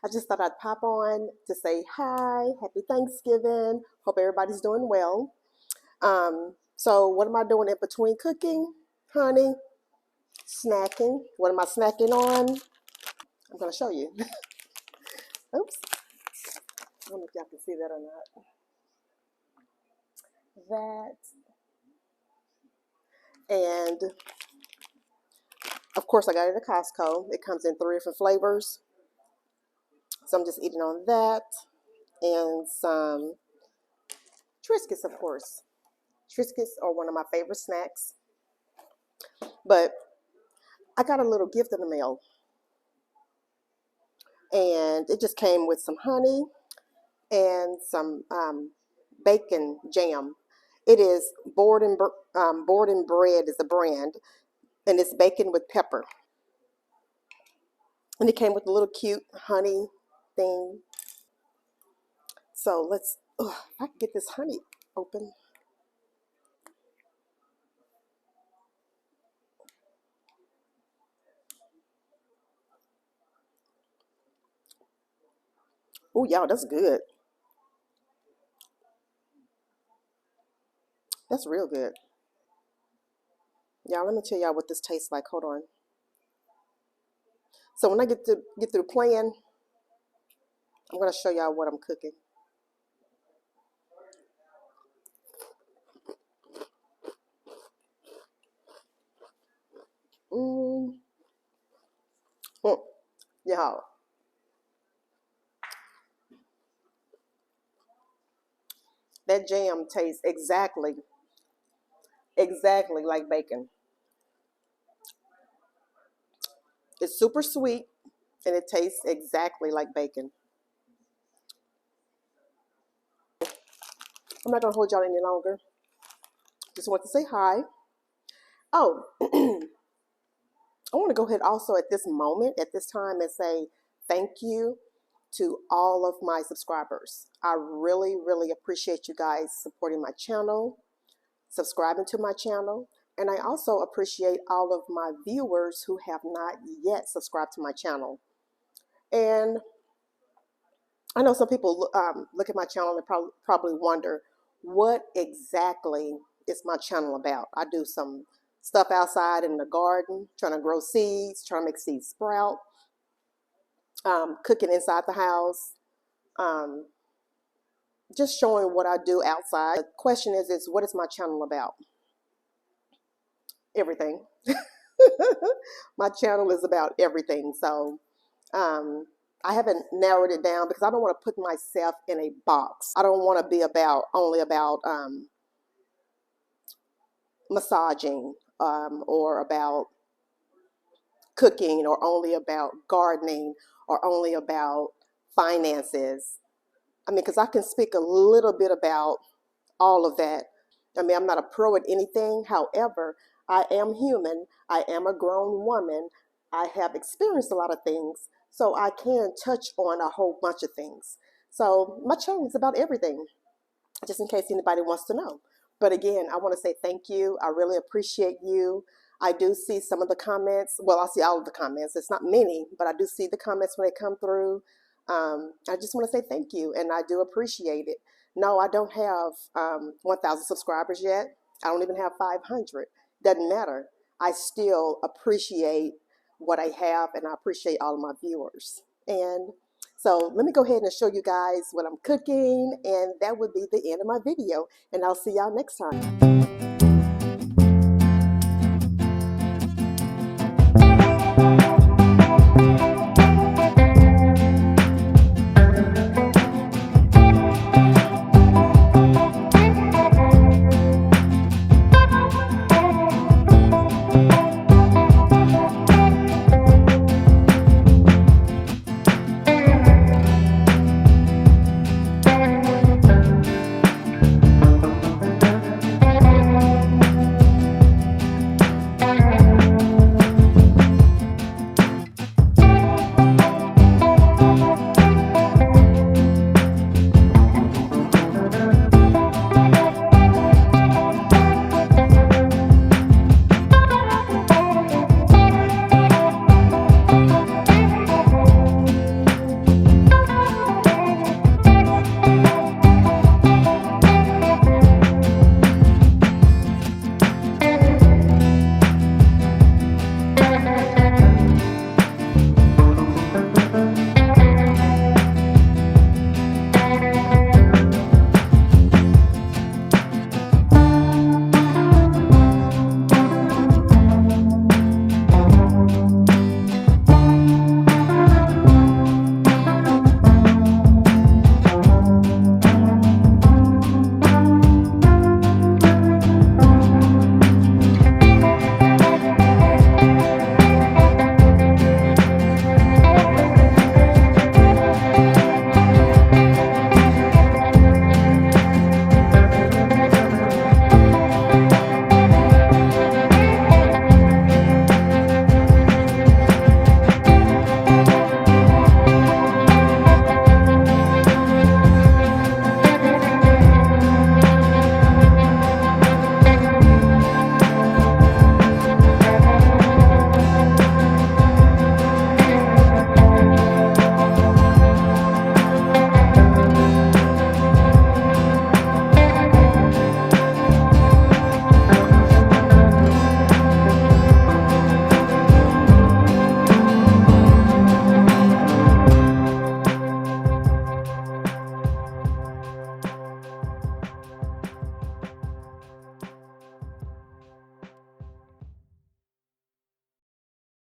I just thought I'd pop on to say hi, happy Thanksgiving. Hope everybody's doing well. So what am I doing in between cooking, honey? Snacking. What am I snacking on? I'm gonna show you. Oops. I don't know if y'all can see that or not. That and of course I got it at Costco. It comes in 3 different flavors. So I'm just eating on that and some Triscuits, of course. Triscuits are one of my favorite snacks. But I got a little gift in the mail, and it just came with some honey and some bacon jam. It is Board and Bread is the brand, and it's bacon with pepper. And it came with a little cute honey thing. So let's, if I can get this honey open. Oh, y'all, that's good. That's real good. Y'all, let me tell y'all what this tastes like. Hold on. So when I get through playing, I'm gonna show y'all what I'm cooking. Mm, y'all, that jam tastes exactly like bacon. It's super sweet and it tastes exactly like bacon. I'm not gonna hold y'all any longer. Just want to say hi. Oh, I want to go ahead also at this moment, at this time, and say thank you to all of my subscribers. I really, really appreciate you guys supporting my channel, subscribing to my channel, and I also appreciate all of my viewers who have not yet subscribed to my channel. And I know some people look at my channel and probably wonder what exactly is my channel about. I do some stuff outside in the garden, trying to grow seeds, trying to make seeds sprout, cooking inside the house, um, just showing what I do outside. The question is what is my channel about? Everything. My channel is about everything. So um, I haven't narrowed it down because I don't want to put myself in a box. I don't want to be only about massaging or about cooking or only about gardening or only about finances. I mean, because I can speak a little bit about all of that. I mean, I'm not a pro at anything. However, I am human. I am a grown woman. I have experienced a lot of things, so I can touch on a whole bunch of things. So my channel is about everything, just in case anybody wants to know. But again, I want to say thank you. I really appreciate you. I do see some of the comments. Well, I see all of the comments. It's not many, but I do see the comments when they come through. I just want to say thank you, and I do appreciate it. No, I don't have 1,000 subscribers yet. I don't even have 500. Doesn't matter. I still appreciate what I have, and I appreciate all of my viewers. And so let me go ahead and show you guys what I'm cooking, and that would be the end of my video. And I'll see y'all next time.